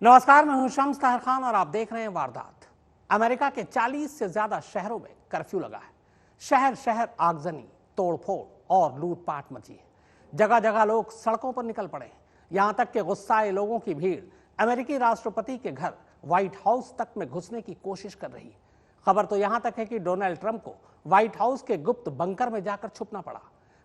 नमस्कार, मैं हूं शम्स ताहिर खान और आप देख रहे हैं वारदात। अमेरिका के 40 से ज्यादा शहरों में कर्फ्यू लगा है। शहर शहर आगजनी, तोड़फोड़ और लूटपाट मची है। जगह जगह लोग सड़कों पर निकल पड़े हैं। यहां तक कि गुस्साए लोगों की भीड़ अमेरिकी राष्ट्रपति के घर व्हाइट हाउस तक में घुसने की कोशिश कर रही है। खबर तो यहां तक है कि डोनाल्ड ट्रंप को व्हाइट हाउस के गुप्त बंकर में जाकर छुपना पड़ा।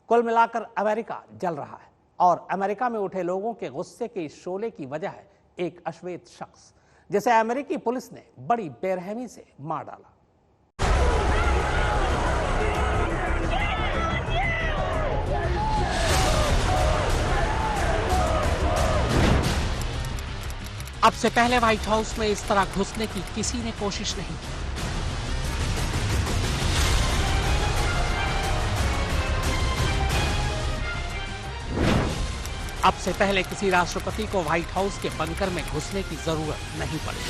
कुल मिलाकर अमेरिका जल रहा है और अमेरिका में उठे लोगों के गुस्से के इस शोले की वजह है एक अश्वेत शख्स, जिसे अमेरिकी पुलिस ने बड़ी बेरहमी से मार डाला। अब से पहले व्हाइट हाउस में इस तरह घुसने की किसी ने कोशिश नहीं की। अब से पहले किसी राष्ट्रपति को व्हाइट हाउस के बंकर में घुसने की जरूरत नहीं पड़ी।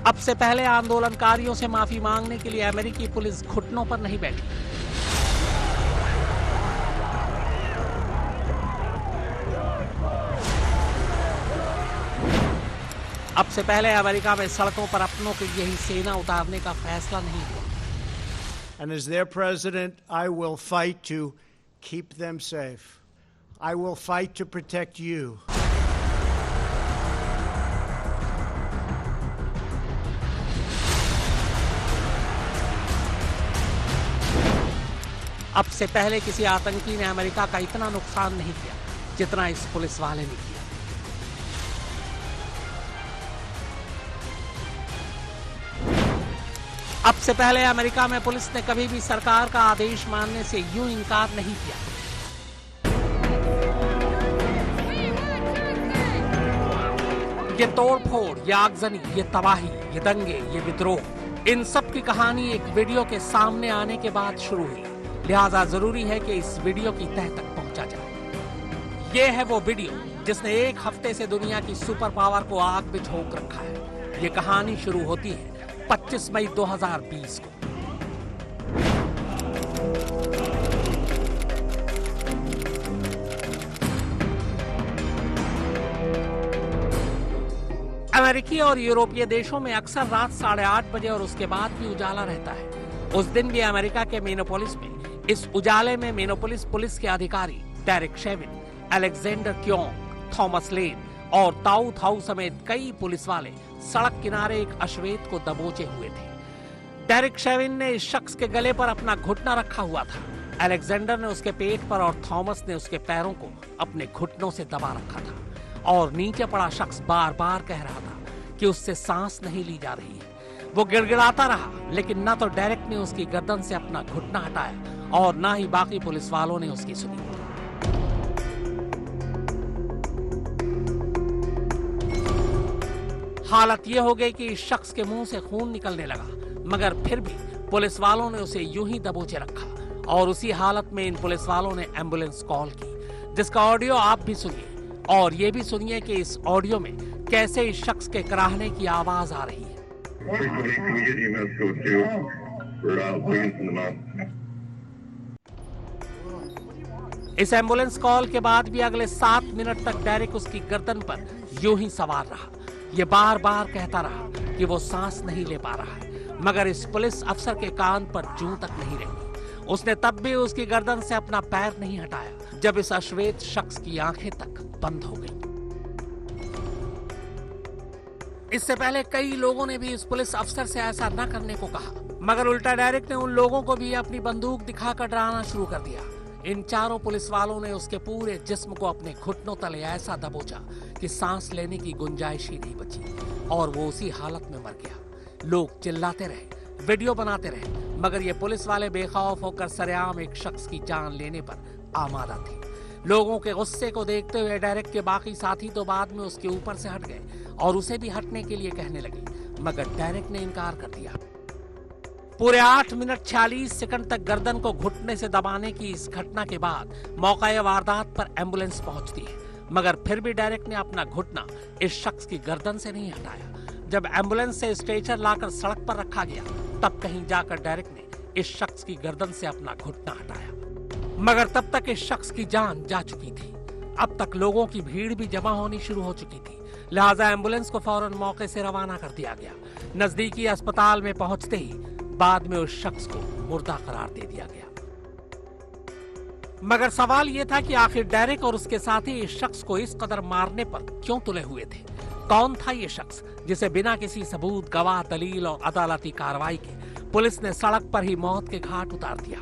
अब से पहले आंदोलनकारियों से माफी मांगने के लिए अमेरिकी पुलिस घुटनों पर नहीं बैठी। अब से पहले अमेरिका में सड़कों पर अपनों के लिए ही सेना उतारने का फैसला नहीं हुआ। And as their president, I will fight to keep them safe. I will fight to protect you. अब से पहले किसी आतंकी ने अमेरिका का इतना नुकसान नहीं किया जितना इस पुलिस वाले ने किया। अब से पहले अमेरिका में पुलिस ने कभी भी सरकार का आदेश मानने से यूं इनकार नहीं किया। ये तोड़फोड़, ये आगजनी, ये तबाही, ये दंगे, ये विद्रोह, इन सब की कहानी एक वीडियो के सामने आने के बाद शुरू हुई। लिहाजा जरूरी है कि इस वीडियो की तह तक पहुंचा जाए। ये है वो वीडियो जिसने एक हफ्ते से दुनिया की सुपर पावर को आग में झोंक रखा है। ये कहानी शुरू होती है 25 मई 2020 को। अमेरिकी और यूरोपीय देशों में अक्सर रात 8:30 बजे और उसके बाद भी उजाला रहता है। उस दिन भी अमेरिका के मिनियोपोलिस में इस उजाले में मिनियोपोलिस पुलिस के अधिकारी डेरिक शेविन, अलेक्जेंडर क्योंग, थॉमस लेन और ताऊ थाऊ समेत कई पुलिस वाले सड़क किनारे एक अश्वेत को दबोचे हुए थे। डेरिक शेविन ने इस शख्स के गले पर अपना घुटना रखा हुआ था। अलेक्जेंडर ने उसके पेट पर और थॉमस ने उसके पैरों को अपने घुटनों से दबा रखा था और नीचे पड़ा शख्स बार बार कह रहा था कि उससे सांस नहीं ली जा रही है। वो गिड़गिड़ाता रहा, लेकिन न तो डेरिक ने उसकी गर्दन से अपना घुटना हटाया और न ही बाकी पुलिस वालों ने उसकी सुनी। हालत यह हो गई कि इस शख्स के मुंह से खून निकलने लगा, मगर फिर भी पुलिस वालों ने उसे यूं ही दबोचे रखा और उसी हालत में इन पुलिस वालों ने एम्बुलेंस कॉल की, जिसका ऑडियो आप भी सुनिए और ये भी सुनिए कि इस ऑडियो में कैसे इस शख्स के कराहने की आवाज आ रही है। इस एम्बुलेंस कॉल के बाद भी अगले 7 मिनट तक डेरिक उसकी गर्दन पर यूं ही सवार रहा। ये बार बार कहता रहा कि वो सांस नहीं ले पा रहा है, मगर इस पुलिस अफसर के कान पर जूं तक नहीं रही। उसने तब भी उसकी गर्दन से अपना पैर नहीं हटाया जब इस अश्वेत शख्स की आंखें तक बंद हो गई। इससे पहले कई लोगों ने भी इस पुलिस अफसर से ऐसा न करने को कहा, मगर उल्टा डेरिक ने उन लोगों को भी अपनी बंदूक दिखाकर डराना शुरू कर दिया। इन चारों पुलिस वालों ने उसके पूरे जिस्म को अपने घुटनों तले ऐसा दबोचा कि सांस लेने की गुंजाइश ही नहीं बची और वो उसी हालत में मर गया। लोग चिल्लाते रहे, वीडियो बनाते रहे, मगर ये पुलिस वाले बेखौफ होकर सरेआम एक शख्स की जान लेने पर आमादा थे। लोगों के गुस्से को देखते हुए डेरिक के बाकी साथी तो बाद में उसके ऊपर से हट गए और उसे भी हटने के लिए कहने लगे, मगर डेरिक ने इनकार कर दिया। पूरे 8 मिनट 46 सेकंड तक गर्दन को घुटने से दबाने की इस घटना के बाद मौका वारदात पर एम्बुलेंस पहुंचती है, मगर फिर भी डेरिक ने अपना घुटना इस शख्स की गर्दन से नहीं हटाया। जब एम्बुलेंस से स्ट्रेचर लाकर सड़क पर रखा गया, तब कहीं जाकर डेरिक ने इस शख्स की गर्दन से अपना घुटना हटाया। मगर तब तक इस शख्स की जान जा चुकी थी। अब तक लोगों की भीड़ भी जमा होनी शुरू हो चुकी थी, लिहाजा एम्बुलेंस को फौरन मौके से रवाना कर दिया गया। नजदीकी अस्पताल में पहुंचते ही बाद में उस शख्स को मुर्दा करार दे दिया गया। मगर सवाल यह था कि आखिर डेरेक और उसके साथी इस शख्स को इस कदर मारने पर क्यों तुले हुए थे? कौन था ये शख्स जिसे बिना किसी सबूत, गवाह, दलील और अदालती कार्रवाई के पुलिस ने सड़क पर ही मौत के घाट उतार दिया?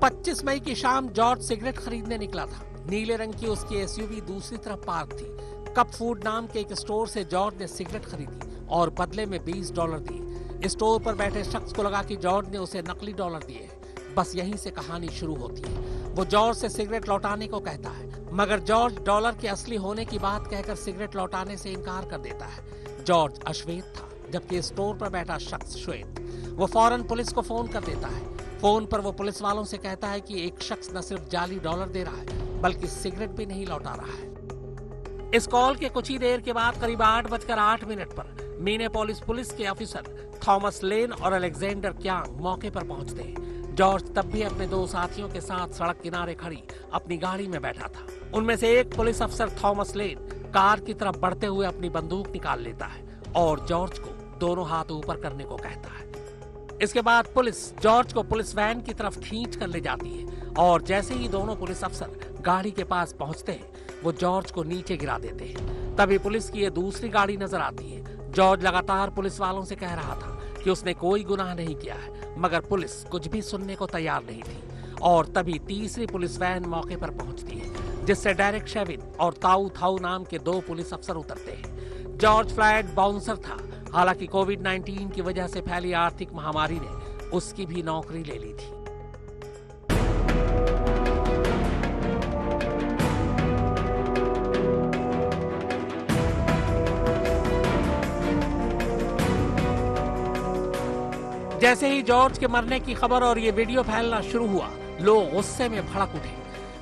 25 मई की शाम जॉर्ज सिगरेट खरीदने निकला था। नीले रंग की उसकी एसयूवी दूसरी तरफ पार्क थी। कप फूड नाम के एक स्टोर से जॉर्ज ने सिगरेट खरीदी और बदले में $20 दिए। स्टोर पर बैठे शख्स को लगा कि जॉर्ज ने उसे नकली डॉलर दिए। बस यहीं से कहानी शुरू होती है। वो जॉर्ज से सिगरेट लौटाने को कहता है, मगर जॉर्ज डॉलर के असली होने की बात कहकर सिगरेट लौटाने से इनकार कर देता है। जॉर्ज अश्वेत था, जबकि स्टोर पर बैठा शख्स श्वेत। वो फौरन पुलिस को फोन कर देता है। फोन पर वो पुलिस वालों से कहता है कि एक शख्स न सिर्फ जाली डॉलर दे रहा है, बल्कि सिगरेट भी नहीं लौटा रहा है। इस कॉल के कुछ ही देर के बाद करीब 8:08 पर मिनेपोलिस पुलिस के ऑफिसर थॉमस लेन और अलेक्जेंडर क्यांग मौके पर पहुंचते हैं। जॉर्ज तब भी अपने 2 साथियों के साथ सड़क किनारे खड़ी अपनी गाड़ी में बैठा था। उनमें से एक पुलिस अफसर थॉमस लेन कार की तरफ बढ़ते हुए अपनी बंदूक निकाल लेता है और जॉर्ज को दोनों हाथ ऊपर करने को कहता है। इसके बाद पुलिस जॉर्ज को पुलिस वैन की तरफ खींच कर ले जाती है और जैसे ही दोनों पुलिस अफसर गाड़ी के पास पहुंचते हैं, वो जॉर्ज को नीचे गिरा देते हैं। तभी पुलिस की ये दूसरी गाड़ी नजर आती है। जॉर्ज लगातार पुलिस वालों से कह रहा था कि उसने कोई गुनाह नहीं किया है, मगर पुलिस कुछ भी सुनने को तैयार नहीं थी। और तभी तीसरी पुलिस वैन मौके पर पहुंचती है, जिससे डेरेक शेविन और ताऊ थाऊ नाम के 2 पुलिस अफसर उतरते हैं। जॉर्ज फ्लैट बाउंसर था। हालांकि कोविड-19 की वजह से फैली आर्थिक महामारी ने उसकी भी नौकरी ले ली थी। जैसे ही जॉर्ज के मरने की खबर और ये वीडियो फैलना शुरू हुआ, लोग गुस्से में भड़क उठे।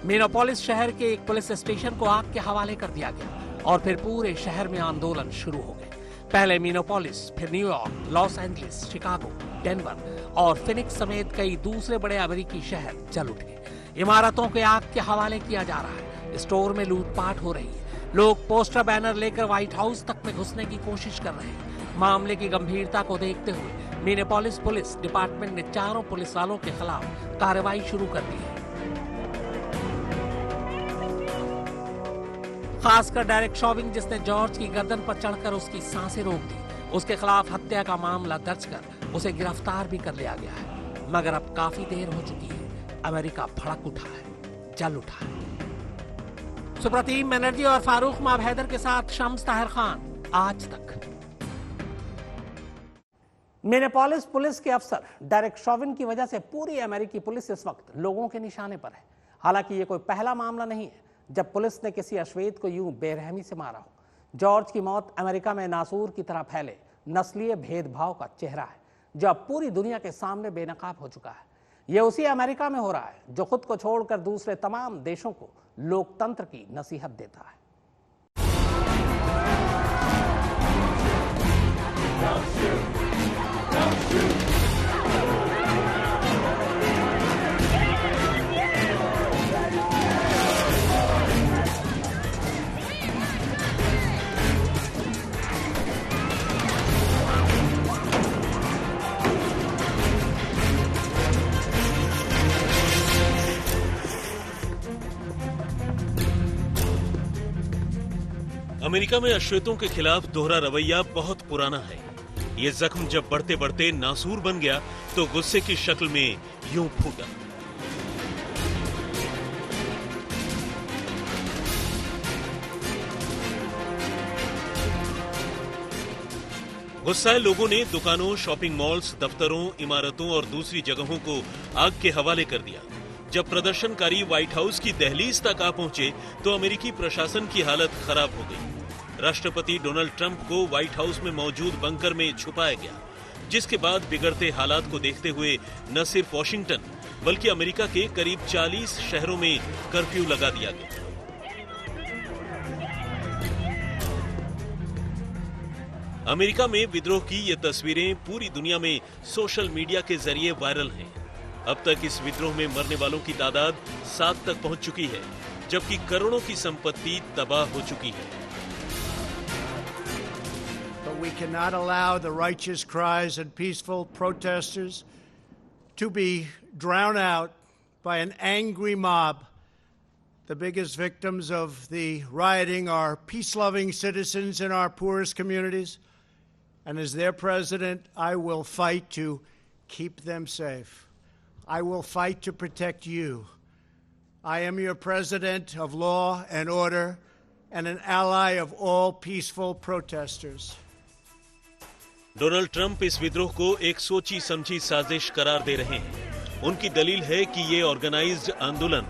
मिनेपोलिस शहर के एक पुलिस स्टेशन को आग के हवाले कर दिया गया और फिर पूरे शहर में आंदोलन शुरू हो गए। पहले मिनेपोलिस, फिर New York, Los Angeles, Chicago, Denver और फिनिक्स समेत कई दूसरे बड़े अमेरिकी शहर जल उठे। इमारतों के आग के हवाले किया जा रहा है। स्टोर में लूटपाट हो रही है। लोग पोस्टर बैनर लेकर व्हाइट हाउस तक में घुसने की कोशिश कर रहे हैं। मामले की गंभीरता को देखते हुए मिनेपोलिस पुलिस डिपार्टमेंट ने 4 पुलिस वालों के खिलाफ कार्रवाई शुरू कर दी है। खासकर डेरेक शेविन, जिसने जॉर्ज की गर्दन पर चढ़कर उसकी सांसें रोक दी, उसके खिलाफ हत्या का मामला दर्ज कर उसे गिरफ्तार भी कर लिया गया है। मगर अब काफी देर हो चुकी है। अमेरिका भड़क उठा है, जल उठा है। सुप्रतीम बनर्जी और फारूक माब हैदर के साथ शम्स ताहिर खान, आज तक। मिनेपोलिस पुलिस के अफसर डेरेक शेविन की वजह से पूरी अमेरिकी पुलिस इस वक्त लोगों के निशाने पर है। हालांकि ये कोई पहला मामला नहीं है जब पुलिस ने किसी अश्वेत को यूं बेरहमी से मारा हो। जॉर्ज की मौत अमेरिका में नासूर की तरह फैले नस्लीय भेदभाव का चेहरा है, जो अब पूरी दुनिया के सामने बेनकाब हो चुका है। यह उसी अमेरिका में हो रहा है जो खुद को छोड़कर दूसरे तमाम देशों को लोकतंत्र की नसीहत देता है। अमेरिका में अश्वेतों के खिलाफ दोहरा रवैया बहुत पुराना है। ये जख्म जब बढ़ते बढ़ते नासूर बन गया तो गुस्से की शक्ल में यूं फूटा। गुस्साए लोगों ने दुकानों, शॉपिंग मॉल्स, दफ्तरों, इमारतों और दूसरी जगहों को आग के हवाले कर दिया। जब प्रदर्शनकारी व्हाइट हाउस की दहलीज तक आ पहुंचे तो अमेरिकी प्रशासन की हालत खराब हो गई। राष्ट्रपति डोनाल्ड ट्रंप को व्हाइट हाउस में मौजूद बंकर में छुपाया गया, जिसके बाद बिगड़ते हालात को देखते हुए न सिर्फ वॉशिंगटन बल्कि अमेरिका के करीब 40 शहरों में कर्फ्यू लगा दिया गया। अमेरिका में विद्रोह की ये तस्वीरें पूरी दुनिया में सोशल मीडिया के जरिए वायरल हैं। अब तक इस विद्रोह में मरने वालों की तादाद 7 तक पहुंच चुकी है, जबकि करोड़ों की संपत्ति तबाह हो चुकी है। But we cannot allow the righteous cries and peaceful protesters to be drowned out by an angry mob. The biggest victims of the rioting are peace-loving citizens in our poorest communities. And as their president, I will fight to keep them safe. I will fight to protect you. I am your president of law and order and an ally of all peaceful protesters. Donald Trump इस विद्रोह को एक सोची समझी साजिश करार दे रहे हैं। उनकी दलील है कि ये ऑर्गेनाइज्ड आंदोलन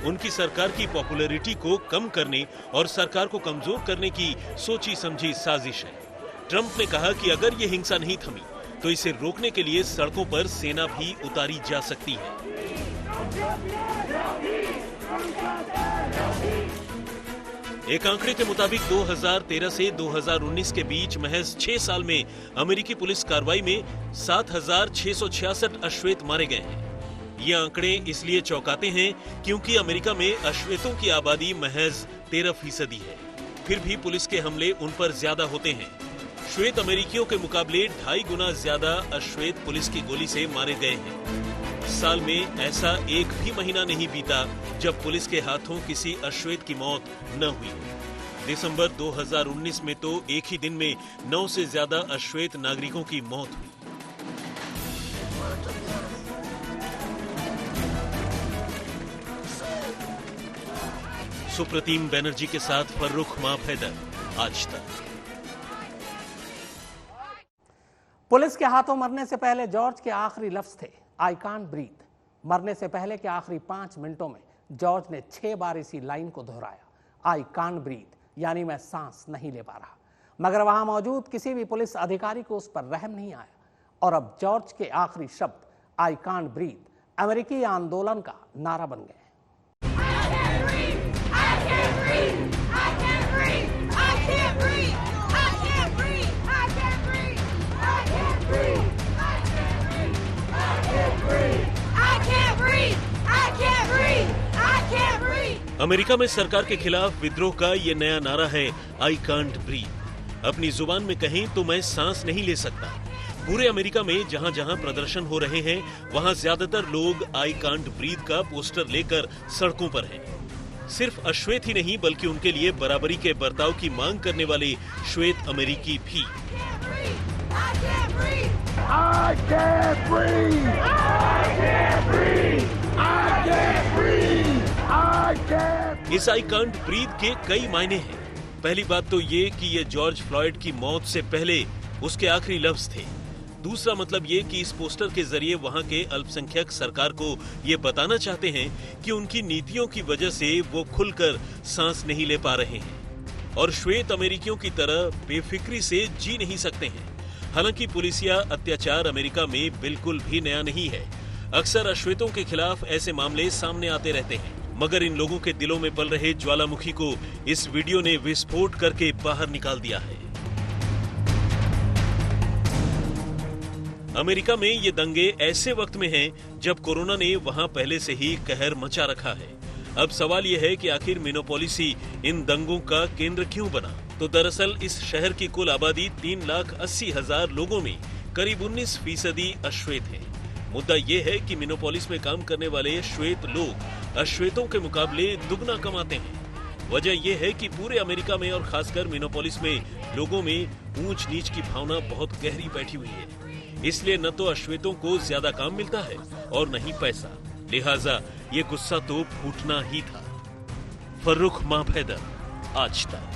उनकी सरकार की पॉपुलैरिटी को कम करने और सरकार को कमजोर करने की सोची समझी साजिश है। ट्रंप ने कहा कि अगर ये हिंसा नहीं थमी तो इसे रोकने के लिए सड़कों पर सेना भी उतारी जा सकती है। एक आंकड़े के मुताबिक 2013 से 2019 के बीच महज 6 साल में अमेरिकी पुलिस कार्रवाई में 7,666 अश्वेत मारे गए हैं। ये आंकड़े इसलिए चौंकाते हैं क्योंकि अमेरिका में अश्वेतों की आबादी महज 13% है। फिर भी पुलिस के हमले उन पर ज्यादा होते हैं। श्वेत अमेरिकियों के मुकाबले 2.5 गुना ज्यादा अश्वेत पुलिस की गोली से मारे गए हैं। साल में ऐसा एक भी महीना नहीं बीता जब पुलिस के हाथों किसी अश्वेत की मौत न हुई। दिसंबर 2019 में तो एक ही दिन में 9 से ज्यादा अश्वेत नागरिकों की मौत हुई। सुप्रतीम बैनर्जी के साथ फर्रुख माफैदर, आज तक। पुलिस के हाथों मरने से पहले जॉर्ज के आखिरी लफ्ज थे, आई कांट ब्रीथ। मरने से पहले के आखिरी 5 मिनटों में जॉर्ज ने 6 बार इसी लाइन को दोहराया, आई कांट ब्रीथ, यानी मैं सांस नहीं ले पा रहा। मगर वहां मौजूद किसी भी पुलिस अधिकारी को उस पर रहम नहीं आया और अब जॉर्ज के आखिरी शब्द आई कांट ब्रीथ अमेरिकी आंदोलन का नारा बन गए। अमेरिका में सरकार के खिलाफ विद्रोह का ये नया नारा है, आई कांट ब्रीथ। अपनी जुबान में कहें तो मैं सांस नहीं ले सकता। पूरे अमेरिका में जहां जहां प्रदर्शन हो रहे हैं वहां ज्यादातर लोग आई कांट ब्रीथ का पोस्टर लेकर सड़कों पर हैं। सिर्फ अश्वेत ही नहीं बल्कि उनके लिए बराबरी के बर्ताव की मांग करने वाले श्वेत अमेरिकी भी। I can't breathe. I can't breathe. I can't breathe. I can't. इस आई कांट ब्रीथ के कई मायने हैं। पहली बात तो ये कि ये जॉर्ज फ्लॉयड की मौत से पहले उसके आखिरी लफ्ज थे। दूसरा मतलब ये कि इस पोस्टर के जरिए वहां के अल्पसंख्यक सरकार को ये बताना चाहते हैं कि उनकी नीतियों की वजह से वो खुलकर सांस नहीं ले पा रहे हैं और श्वेत अमेरिकियों की तरह बेफिक्री से जी नहीं सकते हैं। हालांकि पुलिसिया अत्याचार अमेरिका में बिल्कुल भी नया नहीं है। अक्सर अश्वेतों के खिलाफ ऐसे मामले सामने आते रहते हैं, मगर इन लोगों के दिलों में पल रहे ज्वालामुखी को इस वीडियो ने विस्फोट करके बाहर निकाल दिया है। अमेरिका में ये दंगे ऐसे वक्त में हैं जब कोरोना ने वहां पहले से ही कहर मचा रखा है। अब सवाल यह है कि आखिर मिनोपोलिस ही इन दंगों का केंद्र क्यों बना? तो दरअसल इस शहर की कुल आबादी 3,80,000 लोगों में करीब 19% अश्वेत हैं। मुद्दा यह है कि मिनोपोलिस में काम करने वाले श्वेत लोग अश्वेतों के मुकाबले दुगना कमाते हैं। वजह यह है कि पूरे अमेरिका में और खासकर मिनोपोलिस में लोगों में ऊंच नीच की भावना बहुत गहरी बैठी हुई है। इसलिए न तो अश्वेतों को ज्यादा काम मिलता है और न ही पैसा, लिहाजा ये गुस्सा तो फूटना ही था। फर्रुख माफैदर, आज तक।